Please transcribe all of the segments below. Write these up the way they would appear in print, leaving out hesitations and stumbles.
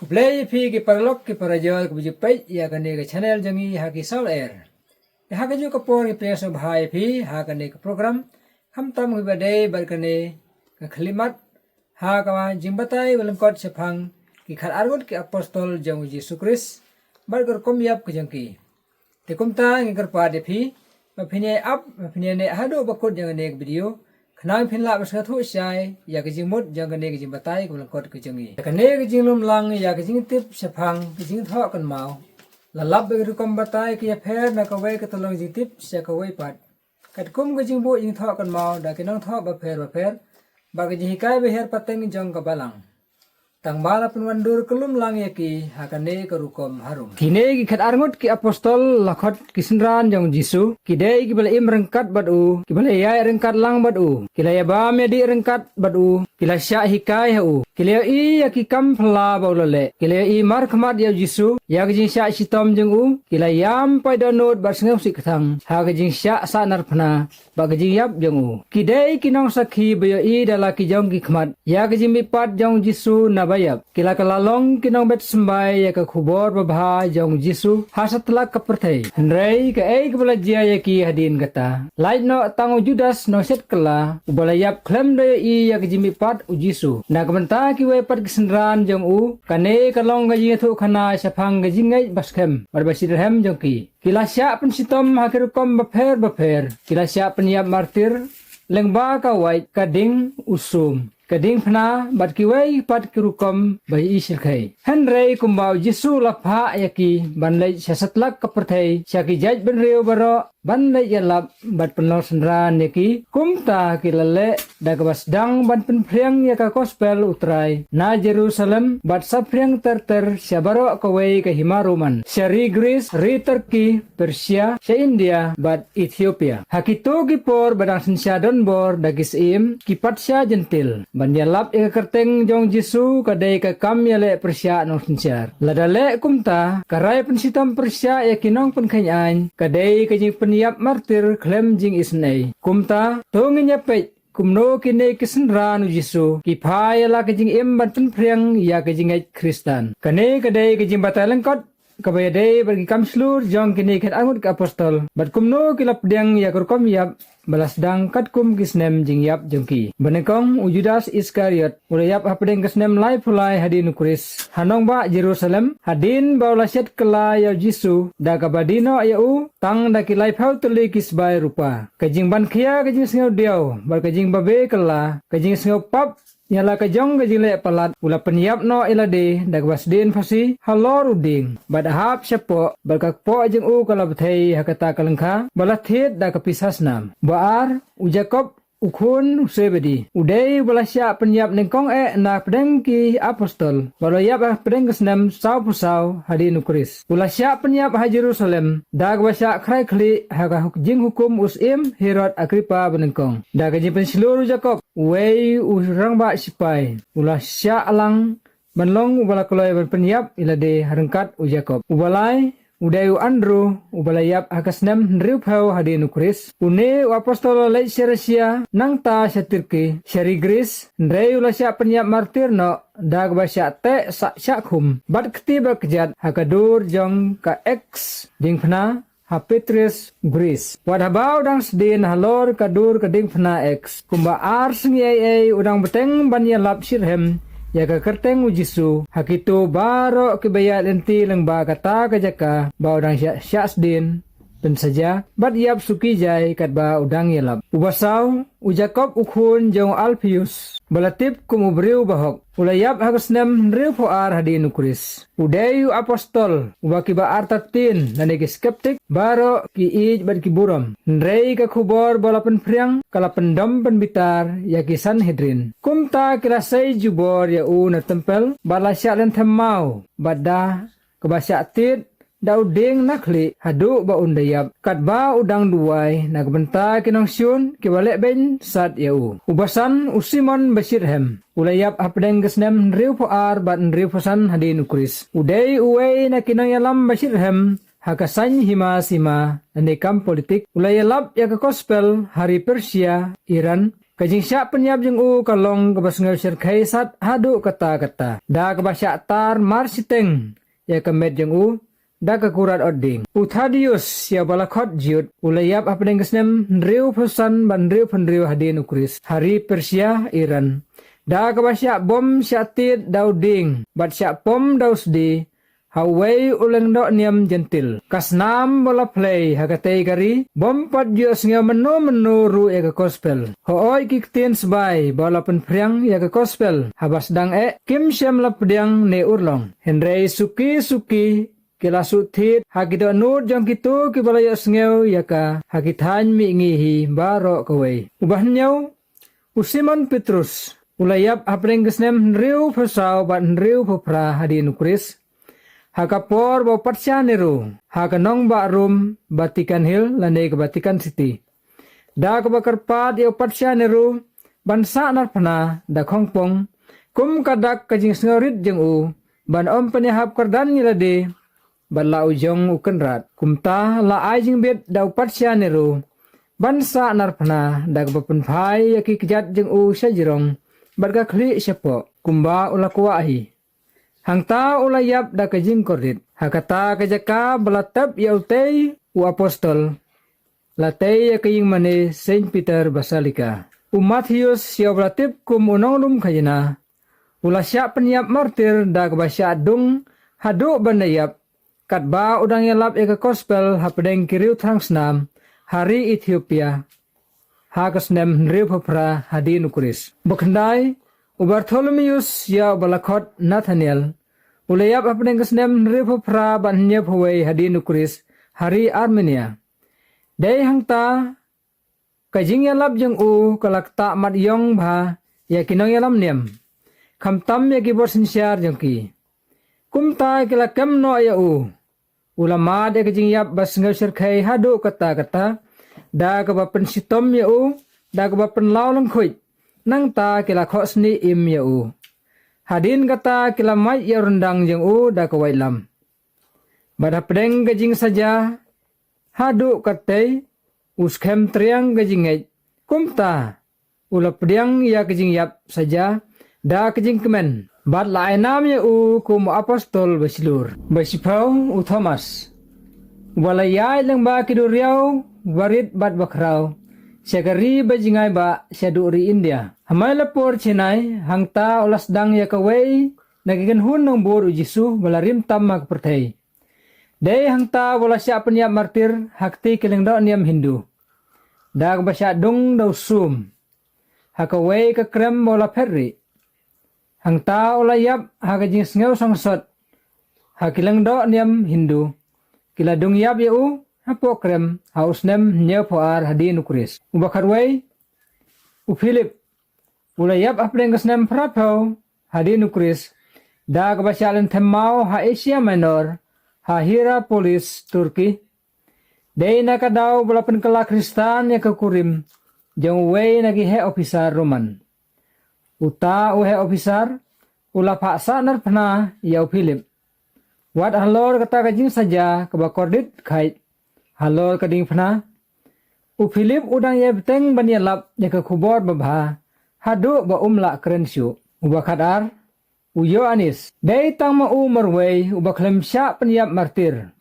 Kuplay pi ki parlok ki parajol ku bujupai ya kane ke channel jangi ha ki Soul Air. Ha ka ju ka por ki preso bhai pi ha kane ke program ham tam hu bade bar kane ka khlimat ha ka jimbatai walam kot sephang ki khar argot ki apostol jang Yesus Kristus bar gor kom yap ke jangki. Te kumta ngikar pa de pi ma phine up ma phine ne hado bakot jang ne video Kenang pinla bersama tu saya, ya kejing mud jangan kene kejing batai kemudian kot kejengi. Kene kejing lum lang ya kejing tip sepang kejing thok kan mau. Lalap bagi rukom batai ke ya per nak kawai ke tolong kejing tip saya kawai pat. Kat kum kejing bu kejing thok kan mau dah kenang thok ba per. Ba kejing hikai beher pateng jong ke balang. Tang bala penwandur kelum lang ya ki hakane ke rukom harum. Kine ki khat arngot ki apostol lakhot kisenran jong Jisu. Kidei ki bala im rengkat badu. Ki bala yai rengkat lang badu. Kila ya ba medi rengkat badu. Kila sya hikai hu. Kila i ya ki kam phla baulale. Kila i mar khmat ya Jisu. Ya ki jing sya sitom jong u. Kila yam pai donot bar sengau sikathang. Ha ki jing sya sa nar phna. Ba ki jing yap jong u. Kidei ki nong sakhi bayo i dala ki jong ki khmat. Ya ki jing mipat jong Jisu na bayap kila kalalong kinong bet sembai ya ka khubor babha jong Jisu hasatla kaperthai hendrai ka ei kebala jia ya ki hadin kata lai no tango Judas no set kala ubala yap klem de i ya ka jimi pat u Jisu na kamenta ki we pat kisenran jong u kane kalong ga ji thu khana saphang ga jingai baskem barbasirhem jong ki kila sya pen sitom hakirukom baper kila sya pen yap martir lengba ka wai kading usum Kading phna bat kiwai pat kirukom bai isil khai henrei kumbau Jisu lapha yaki banlai sasatlak kaperthai syaki jaj ben reu baro banlai yalap bat penlong sendran yaki kumta kilale dagabas dang ban penphriang yaka gospel utrai na Jerusalem bat saphriang ter syabaro kawai ke himaruman syari Greece ri Turki Persia sya India bat Ethiopia hakito gipor badang sensya donbor dagis im kipat sya jentil Bandialap ika kerteng jong Jisu kadai ka kam yale persya nong sensyar. Ladale kumta karai pensitam persya ya kinong penkanyaan kadai kajing peniap martir klem jing isnei. Kumta tongin yapet kumno kini kisenran Jisu kipaya la kajing imban penpriang ya kajing ait Kristan. Kane kadai kajing batai lengkot kabayadai bagi kam slur jong kini kat angut ke apostol. Bat kumno kilap diang ya kurkom yap balas dang kat kum kisnem jing yap jongki. Banekong u Judas Iskariot ula yap hapdeng kisnem lai pulai hadin kuris. Hanong ba Jerusalem hadin baula set kela ya Jisu da kabadino ya u tang da kilai phau tuli kisbai rupa. Kajing ban khia kajing sengau diau bar kajing babe kela kajing sengau pap Yala kajong kajile palat ula penyap no ilade dagwas din fasi halor uding badahap syapo bagakpo jeng u kalabthei hakata kalengkha balathit da kapisas nam baar u Jakob ukhun usebedi udai balasya penyap nengkong na pedeng ki apostol balayap pedeng kesnam sau pusau hadin ukris ulasya penyap ha Jerusalem dagwasya khrai khli haga jing hukum usim Herod Agripa benengkong dagajing penseluruh Jakob wei urang ba sipai ulasya alang banlong ubala koloi penyap ilade harengkat u Jakob ubalai Udayu Andrew ubalayap hakasnem nriu phau hadin ukris une apostol lai Seresia nangta satirki syari Gris ndrei ulasya penyap martir no dag basya te sak syakhum bat keti berkejat hakadur jong ka X ding phna ha Petrus Gris wadhabau dang sedin halor kadur kading phna X kumba ar sengiai udang beteng banya lap sirhem ya ka kerteng u Jisu hakito baro kibaya lenti lengba kata kajaka ba udang syasdin dan saja bat yap suki jai kat ba udang yalap ubasau u Jakob ukhun jong Alpius balatip kum ubriu bahok ulayap hagasnem nriu foar hadin ukris udayu apostol ubaki ba artatin nanegi skeptik baro ki ij bat ki buram nrei ka khubor balapen priang kala pendam penbitar ya ki Sanhedrin kumta kirasai jubor ya u na tempel balasya len themau bada kebasya tit dauding nakli hadu ba undayap kat ba udang duai nagbenta kinong syun kiwale ben sat yau ubasan usimon basirhem ulayap hapdeng gesnem nriu poar bat nriu posan hadin ukris udai uwei na kinong yalam basirhem hakasan hima sima andekam politik ulayalap ya ke gospel hari Persia Iran Kajing syak penyap jeng kalong kebas ngawsir kaisat hadu kata-kata. Da kebasyak tar marsiteng ya kemet jeng da kekurat oding. Uthadius ya balakot jiut ulayap apdeng kesnem nriu pesan ban nriu penriu hadin ukris. Hari Persia Iran. Da kebasyak bom syatit dauding bat syak pom dausdi. Hawai uleng dok niam jentil. Kasnam bola play hakatei kari. Bom pat jius ngau menu ru ya ke gospel. Hooi kiktin sebai bola penpriang ya ke gospel. Habas dang kim syam lapdiang ne urlong. Henrei suki kila sutit hakido nur jong kitu kibala yus ngau ya ka hakitan mi ngihi baro kawai. Ubah nyau Usimon Petrus. Ulayap apreng kesnem nriu pesau bat nriu popra hadin ukris. Hakapor bo patsya niru, hakanong ba rum Vatican Hill lane ke Vatican City. Da kabakar pat yo patsya niru, bansa narpana da Hongkong, kum kadak kajing sengorit jeng ban penihap kardan ngilade, ban la ujong ukenrat, kumta la ajing bet da patsya niru, bansa narpana da kabapenpai yaki kejat jeng sajirong, barga kli syapo, kumba ulakuahi. Hangta ulayap da kajing korit. Hakata kajaka balatap ya utay apostol. Latay ya kajing mani Saint Peter Basilica. Matthews ya balatip kum unong lum kajina. Ulasya penyap martir da kabasya dung hadu bandayap. Katba udang yalap ya ke gospel hapadeng kiriu trangsnam hari Ethiopia. Hakasnem nriu papra hadin ukuris. Bekendai Bartholomeus ya balakot Nathaniel. Ulayap apneng kesnem nriu pra bannya pawai hadin ukris hari Armenia. Dai hangta kajing yalap jeng kalakta mat yong bha ya kinong yalam niam. Kamtam ya kibor sinsyar jeng ki. Kumta kilakam no ya ulama de kajing yap bas ngawsir kai hadu kata-kata da kabapen sitom ya da kabapen lau lengkuit. Nang ta kila khos ni im ya Hadin kata kila mai ya rendang jeng da kawailam. Bada pedeng gajing saja. Hadu katay. Uskem triang gajing kumta. Ula pedang ya gajing yap saja. Da gajing kemen. Bad la enam ya kum apostol basilur. Basipau Thomas. Walayay lang ba kiduriyaw. Warit bad bakrau. Syagari bajingai ba syaduri India. Hamay lapor chinay hangta ulas dang yakaway nagigan hun ng bor ujisu malarim tam magpertay. Day hangta wala siya penyap martir hakti kilengdaw niyam Hindu. Dag ba siya dung daw sum. Hakaway kakrem wala perri. Hangta ulayap hakajing sengaw sangsot. Hakilengdaw niyam Hindu. Kiladung yap hapo krem hausnem nyaw poar hadin ukris. Ubakarway Philip ulayap apreng kesnem prapau hadin ukris. Da kabasyalan temau ha Asia Minor ha Hierapolis Turki. Day nakadaw balapan kala Kristan ya kekurim jang way nagihe ofisar Roman. Uta uhe ofisar ula paksa narpana yaw Philip. Wat halor kata kajing saja kabakordit kait. Halor kading pna. Philip udang ya beteng banyalap ya kekubor babha. Hadu ba umla kerensyu. Ubakadar. Uyo anis. Day tang ma marway ubaklem sya penyap martir.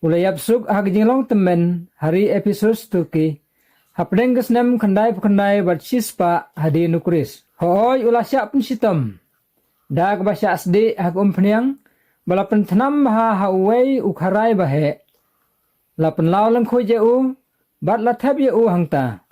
Ulayap suk hagjinglong temen hari episos Turki. Hapdeng kesnem kendai bat sispa hadi nukris. Hoy ulasya pensitom. Da kabasya asdi hak peniang. Balapan tenam ha haway ukharay bahe. Lapan lau lang khoy jau, bat lathap jau hangta.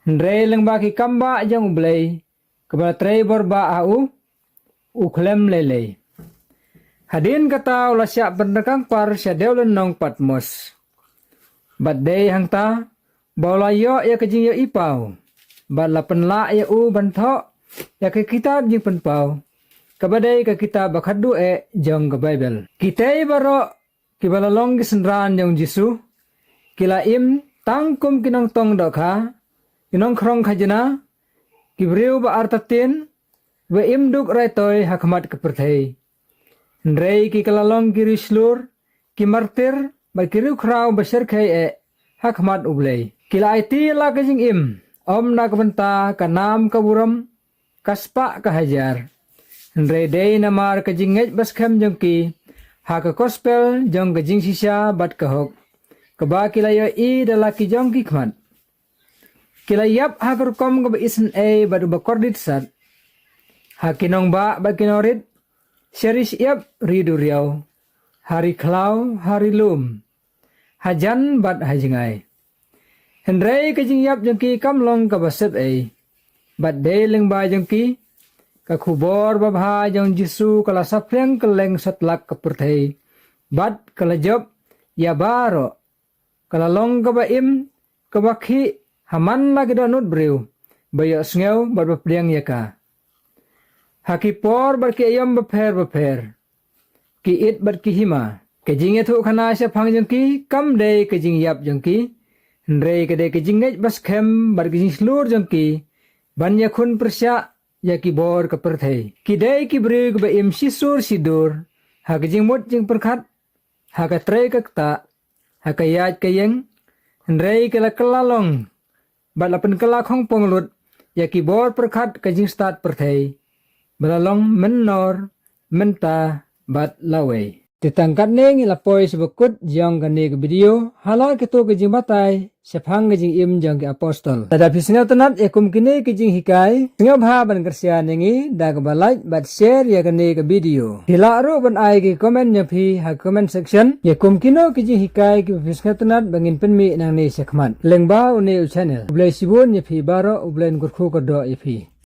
Hendrei lang baki kamba jang ublay, kabala trey borba au, uklem lelay. Hadin kata ula siya berdekang par siya dewlen nong Patmos. Bat day hangta, bawla yo ya kajing yo ipaw. Bat lapan la ya banto, ya ke kitab jing penpaw. Kabaday ka kitab bakadu jang ka Bible. Kitay baro, kibalalong gisenran yung Jisu, kilaim tangkum kinong tong dokha, kinong krong kajana, kibriw ba artatin, ba imduk raytoy hakamat kapertay. Nrey kikalalong kirislur, kimartir, ba kiriw kraw basir kay hakamat ublay. Kila iti la kajing Om na kabenta kanam kaburam kaspa kahajar. Nre day namar kajinget baskem jongki haka gospel jong kajing sisa bat kahok. Kaba kilaya I dalaki jongki kmat. Kilayap hakar kom kaba isen badu bakordit sat. Hakinong ba bakinorit seris yap ridu riau. Hari klau hari lum. Hajan bat hajingai. Henry kajing yap jengki kamlong kabasep Bat day leng ba jengki kakubor babha jong Jisu kala sapreng keleng satlak kapurthei. Bat kala job ya baro. Kala long kabaim kabakhi haman lagi danut briu. Bayo sngeu bat bapriang yaka. Hakipor bat ki ayam baper. Ki it bat ki hima. Kajing ethu khana sa phang jengki kam day kajing yap jengki. Nrei kade kajinget baskem bar kajing slur jengki banya khun persya yaki bor kaperthei kidai ki brig ba im sisur sidur ha kajing mot jing perkhat ha ka trei kakta ha kayat kayeng nrei kala kalalong bat lapen kala khong ponglut yaki bor perkhat kajing start perthei balalong menor menta bat lawei Titangkat neng ilapoi sebekut jong kane ke video halal ketu kejing batai sephang kejing im jong ke apostol. Tadapi singa tenat yakum kini kejing hikai singa bha ban kersia nengi da ke balai bat share ya kane ke video. Hila ru ban ai ke komen nyapi ha comment section yakum kino kejing hikai ke singa tenat bangin penmi nang ne sekmat. Lengba une channel. Ublai sibun nyapi baro ublain kurku kodo yapi.